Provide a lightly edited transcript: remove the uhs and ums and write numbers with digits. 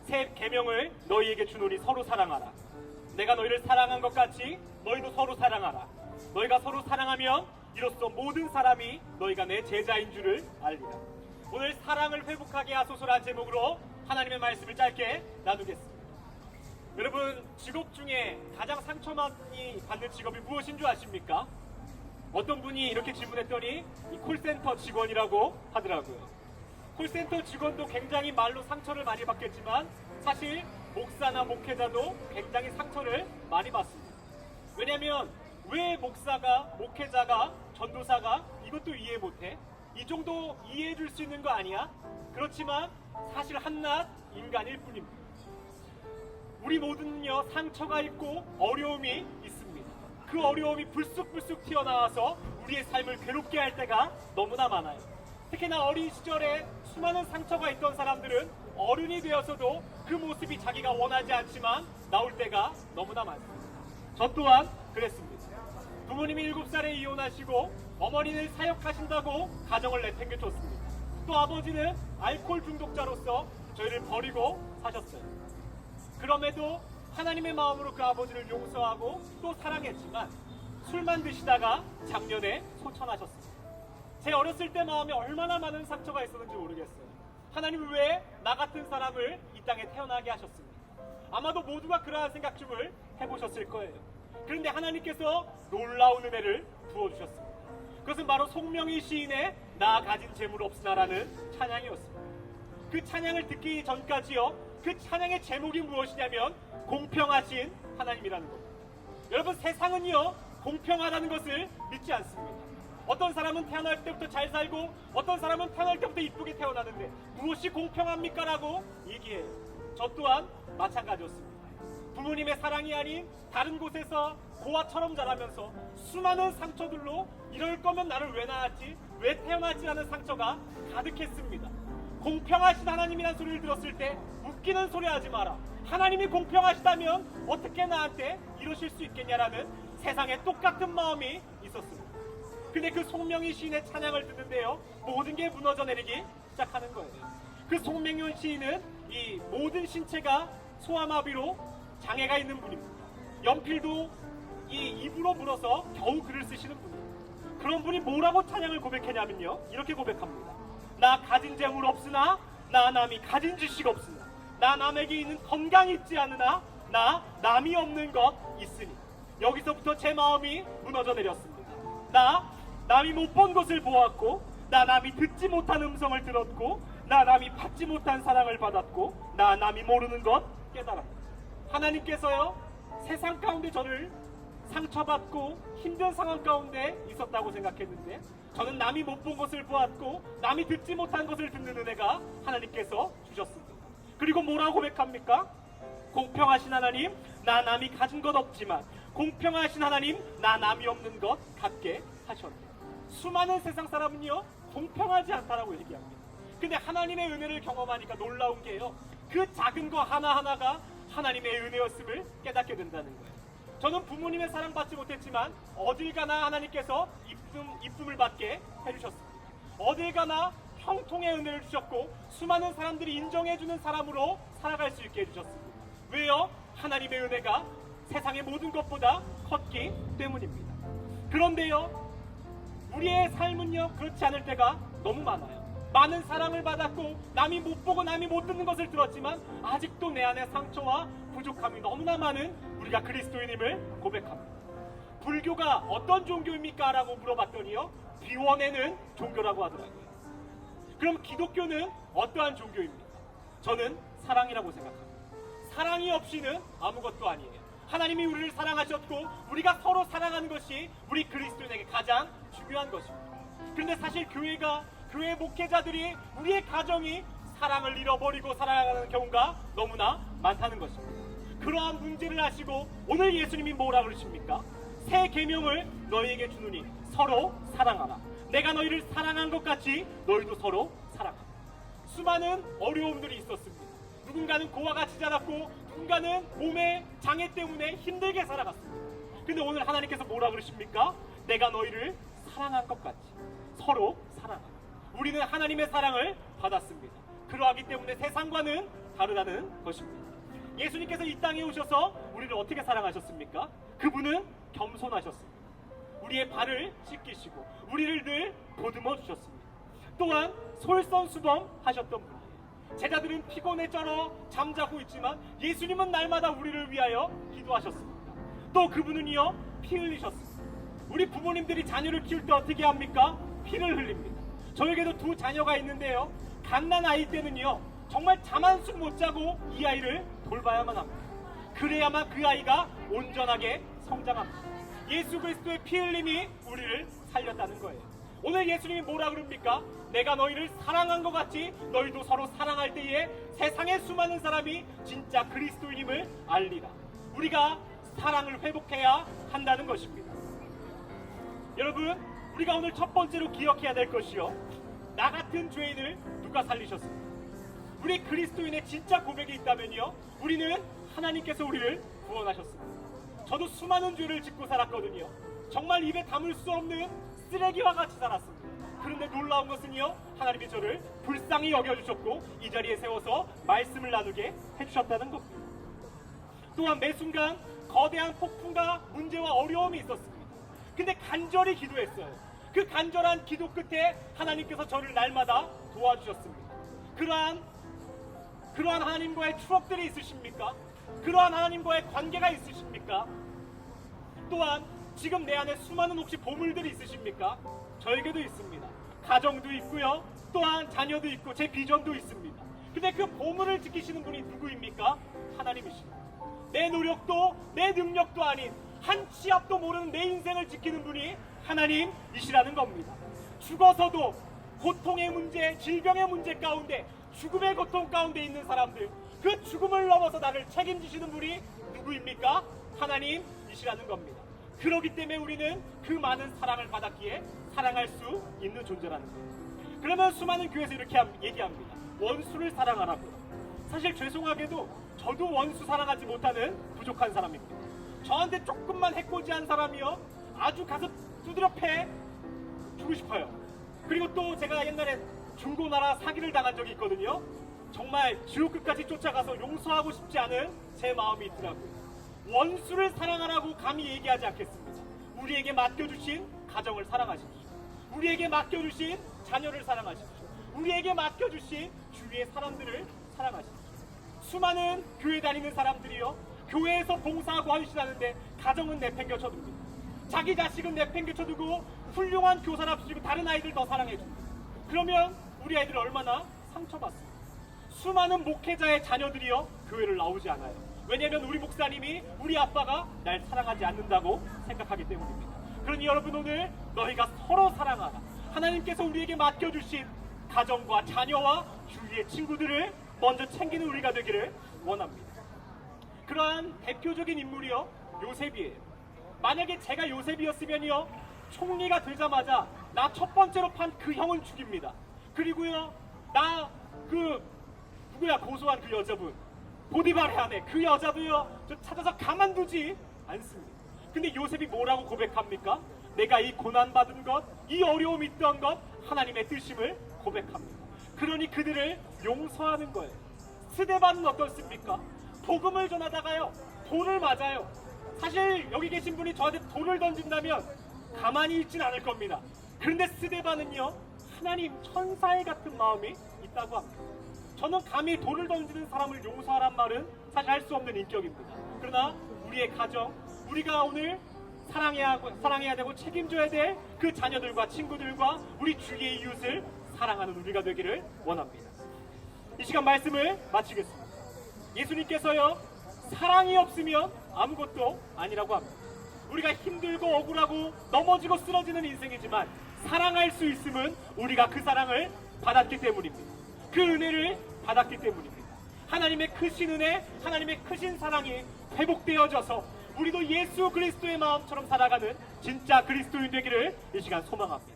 새 계명을 너희에게 주노니 서로 사랑하라. 내가 너희를 사랑한 것 같이 너희도 서로 사랑하라. 너희가 서로 사랑하면 이로써 모든 사람이 너희가 내 제자인 줄을 알리라. 오늘 사랑을 회복하게 하소서라는 제목으로 하나님의 말씀을 짧게 나누겠습니다. 여러분, 직업 중에 가장 상처 많이 받는 직업이 무엇인 줄 아십니까? 어떤 분이 이렇게 질문했더니 이 콜센터 직원이라고 하더라고요. 콜센터 직원도 굉장히 말로 상처를 많이 받겠지만 사실 목사나 목회자도 굉장히 상처를 많이 받습니다. 왜냐하면 왜 목사가, 목회자가, 전도사가 이것도 이해 못해? 이 정도 이해해 줄 수 있는 거 아니야? 그렇지만 사실 한낱 인간일 뿐입니다. 우리 모두는요, 상처가 있고 어려움이 있습니다. 그 어려움이 불쑥불쑥 튀어나와서 우리의 삶을 괴롭게 할 때가 너무나 많아요. 특히나 어린 시절에 수많은 상처가 있던 사람들은 어른이 되어서도 그 모습이 자기가 원하지 않지만 나올 때가 너무나 많습니다. 저 또한 그랬습니다. 부모님이 7살에 이혼하시고 어머니는 사역하신다고 가정을 내팽개쳤습니다. 또 아버지는 알코올 중독자로서 저희를 버리고 사셨어요. 그럼에도 하나님의 마음으로 그 아버지를 용서하고 또 사랑했지만 술만 드시다가 작년에 소천하셨습니다. 제 어렸을 때 마음에 얼마나 많은 상처가 있었는지 모르겠어요. 하나님은 왜 나 같은 사람을 이 땅에 태어나게 하셨습니까? 아마도 모두가 그러한 생각쯤을 해보셨을 거예요. 그런데 하나님께서 놀라운 은혜를 부어주셨습니다. 그것은 바로 송명희 시인의 나 가진 재물 없으나라는 찬양이었습니다. 그 찬양을 듣기 전까지요, 그 찬양의 제목이 무엇이냐면 공평하신 하나님이라는 겁니다. 여러분, 세상은요 공평하다는 것을 믿지 않습니다. 어떤 사람은 태어날 때부터 잘 살고 어떤 사람은 태어날 때부터 이쁘게 태어나는데 무엇이 공평합니까? 라고 얘기해요. 저 또한 마찬가지였습니다. 부모님의 사랑이 아닌 다른 곳에서 고아처럼 자라면서 수많은 상처들로 이럴 거면 나를 왜 낳았지? 왜 태어났지라는 상처가 가득했습니다. 공평하신 하나님이라는 소리를 들었을 때 웃기는 소리 하지 마라. 하나님이 공평하시다면 어떻게 나한테 이러실 수 있겠냐라는 세상에 똑같은 마음이 있었습니다. 근데 그 송명희 시인의 찬양을 듣는데요, 모든 게 무너져 내리기 시작하는 거예요. 그 송명희 시인은 이 모든 신체가 소아마비로 장애가 있는 분입니다. 연필도 이 입으로 불어서 겨우 글을 쓰시는 분이에요. 그런 분이 뭐라고 찬양을 고백했냐면요, 이렇게 고백합니다. 나 가진 재물 없으나 나 남이 가진 지식 없으나 나 남에게 있는 건강이 있지 않으나 나 남이 없는 것 있으니. 여기서부터 제 마음이 무너져 내렸습니다. 나 남이 못 본 것을 보았고 나 남이 듣지 못한 음성을 들었고 나 남이 받지 못한 사랑을 받았고 나 남이 모르는 것 깨달았다. 하나님께서요, 세상 가운데 저를 상처받고 힘든 상황 가운데 있었다고 생각했는데 저는 남이 못 본 것을 보았고 남이 듣지 못한 것을 듣는 은혜가 하나님께서 주셨습니다. 그리고 뭐라고 고백합니까? 공평하신 하나님, 나 남이 가진 것 없지만 공평하신 하나님, 나 남이 없는 것 갖게 하셨네. 수많은 세상 사람은요 공평하지 않다라고 얘기합니다. 근데 하나님의 은혜를 경험하니까 놀라운 게요, 그 작은 거 하나하나가 하나님의 은혜였음을 깨닫게 된다는 거예요. 저는 부모님의 사랑받지 못했지만 어딜 가나 하나님께서 입숨을 받게 해주셨습니다. 어딜 가나 형통의 은혜를 주셨고 수많은 사람들이 인정해주는 사람으로 살아갈 수 있게 해주셨습니다. 왜요? 하나님의 은혜가 세상의 모든 것보다 컸기 때문입니다. 그런데요, 우리의 삶은요 그렇지 않을 때가 너무 많아요. 많은 사랑을 받았고 남이 못 보고 남이 못 듣는 것을 들었지만 아직도 내 안에 상처와 부족함이 너무나 많은 우리가 그리스도인임을 고백합니다. 불교가 어떤 종교입니까? 라고 물어봤더니요, 비워내는 종교라고 하더라고요. 그럼 기독교는 어떠한 종교입니까? 저는 사랑이라고 생각합니다. 사랑이 없이는 아무것도 아니에요. 하나님이 우리를 사랑하셨고 우리가 서로 사랑하는 것이 우리 그리스도인에게 가장 중요한 것입니다. 그런데 사실 교회 목회자들이, 우리의 가정이 사랑을 잃어버리고 살아가는 경우가 너무나 많다는 것입니다. 그러한 문제를 아시고 오늘 예수님이 뭐라 그러십니까? 새 계명을 너희에게 주노니 서로 사랑하라. 내가 너희를 사랑한 것 같이 너희도 서로 사랑하라. 수많은 어려움들이 있었습니다. 누군가는 고와 같이 자랐고 누군가는 몸의 장애 때문에 힘들게 살아갔습니다. 근데 오늘 하나님께서 뭐라 그러십니까? 내가 너희를 사랑한 것 같이 서로 사랑하라. 우리는 하나님의 사랑을 받았습니다. 그러하기 때문에 세상과는 다르다는 것입니다. 예수님께서 이 땅에 오셔서 우리를 어떻게 사랑하셨습니까? 그분은 겸손하셨습니다. 우리의 발을 씻기시고 우리를 늘 보듬어 주셨습니다. 또한 솔선수범하셨던 분이에요. 제자들은 피곤에 쩔어 잠자고 있지만 예수님은 날마다 우리를 위하여 기도하셨습니다. 또 그분은요, 피 흘리셨습니다. 우리 부모님들이 자녀를 키울 때 어떻게 합니까? 피를 흘립니다. 저에게도 두 자녀가 있는데요, 갓난 아이 때는요 정말 잠 한숨 못 자고 이 아이를 돌봐야만 합니다. 그래야만 그 아이가 온전하게 성장합니다. 예수 그리스도의 피 흘림이 우리를 살렸다는 거예요. 오늘 예수님이 뭐라 그럽니까? 내가 너희를 사랑한 것 같이 너희도 서로 사랑할 때에 세상의 수많은 사람이 진짜 그리스도인임을 알리라. 우리가 사랑을 회복해야 한다는 것입니다. 여러분, 우리가 오늘 첫 번째로 기억해야 될 것이요, 나 같은 죄인을 누가 살리셨습니까? 우리 그리스도인의 진짜 고백이 있다면요, 우리는 하나님께서 우리를 구원하셨습니다. 저도 수많은 죄를 짓고 살았거든요. 정말 입에 담을 수 없는 쓰레기와 같이 살았습니다. 그런데 놀라운 것은요, 하나님이 저를 불쌍히 여겨주셨고 이 자리에 세워서 말씀을 나누게 해주셨다는 겁니다. 또한 매 순간 거대한 폭풍과 문제와 어려움이 있었습니다. 근데 간절히 기도했어요. 그 간절한 기도 끝에 하나님께서 저를 날마다 도와주셨습니다. 그러한 하나님과의 추억들이 있으십니까? 그러한 하나님과의 관계가 있으십니까? 또한 지금 내 안에 수많은 혹시 보물들이 있으십니까? 저에게도 있습니다. 가정도 있고요, 또한 자녀도 있고 제 비전도 있습니다. 근데 그 보물을 지키시는 분이 누구입니까? 하나님이십니다. 내 노력도 내 능력도 아닌 한 치 앞도 모르는 내 인생을 지키는 분이 하나님이시라는 겁니다. 죽어서도 고통의 문제, 질병의 문제 가운데, 죽음의 고통 가운데 있는 사람들, 그 죽음을 넘어서 나를 책임지시는 분이 누구입니까? 하나님이시라는 겁니다. 그렇기 때문에 우리는 그 많은 사랑을 받았기에 사랑할 수 있는 존재라는 거예요. 그러면 수많은 교회에서 이렇게 얘기합니다. 원수를 사랑하라고요. 사실 죄송하게도 저도 원수 사랑하지 못하는 부족한 사람입니다. 저한테 조금만 해코지한 사람이요, 아주 가서 두드려 패 주고 싶어요. 그리고 또 제가 옛날에 중고나라 사기를 당한 적이 있거든요. 정말 지옥 끝까지 쫓아가서 용서하고 싶지 않은 제 마음이 있더라고요. 원수를 사랑하라고 감히 얘기하지 않겠습니다. 우리에게 맡겨주신 가정을 사랑하십시오. 우리에게 맡겨주신 자녀를 사랑하십시오. 우리에게 맡겨주신 주위의 사람들을 사랑하십시오. 수많은 교회 다니는 사람들이요, 교회에서 봉사하고 헌신하는데 가정은 내팽겨쳐둡니다. 자기 자식은 내팽겨쳐두고 훌륭한 교사랍시고 다른 아이들 더 사랑해줍니다. 그러면 우리 아이들 얼마나 상처받습니다. 수많은 목회자의 자녀들이요, 교회를 나오지 않아요. 왜냐하면 우리 목사님이, 우리 아빠가 날 사랑하지 않는다고 생각하기 때문입니다. 그러니 여러분, 오늘 너희가 서로 사랑하라. 하나님께서 우리에게 맡겨주신 가정과 자녀와 주위의 친구들을 먼저 챙기는 우리가 되기를 원합니다. 그러한 대표적인 인물이요, 요셉이에요. 만약에 제가 요셉이었으면요, 총리가 되자마자 나 첫 번째로 판 그 형은 죽입니다. 그리고요, 나 누구야, 고소한 그 여자분, 보디발의 아내, 그 여자도요, 저 찾아서 가만두지 않습니다. 근데 요셉이 뭐라고 고백합니까? 내가 이 고난받은 것, 이 어려움이 있던 것, 하나님의 뜻임을 고백합니다. 그러니 그들을 용서하는 거예요. 스데반은 어떻습니까? 복음을 전하다가요, 돌을 맞아요. 사실 여기 계신 분이 저한테 돌을 던진다면 가만히 있진 않을 겁니다. 그런데 스데반은요, 하나님 천사의 같은 마음이 있다고 합니다. 저는 감히 돌을 던지는 사람을 용서하란 말은 사실 할 수 없는 인격입니다. 그러나 우리의 가정, 우리가 오늘 사랑해야 되고 책임져야 될 그 자녀들과 친구들과 우리 주위의 이웃을 사랑하는 우리가 되기를 원합니다. 이 시간 말씀을 마치겠습니다. 예수님께서요, 사랑이 없으면 아무것도 아니라고 합니다. 우리가 힘들고 억울하고 넘어지고 쓰러지는 인생이지만 사랑할 수 있음은 우리가 그 사랑을 받았기 때문입니다. 그 은혜를 받았기 때문입니다. 하나님의 크신 은혜, 하나님의 크신 사랑이 회복되어져서 우리도 예수 그리스도의 마음처럼 살아가는 진짜 그리스도인 되기를 이 시간 소망합니다.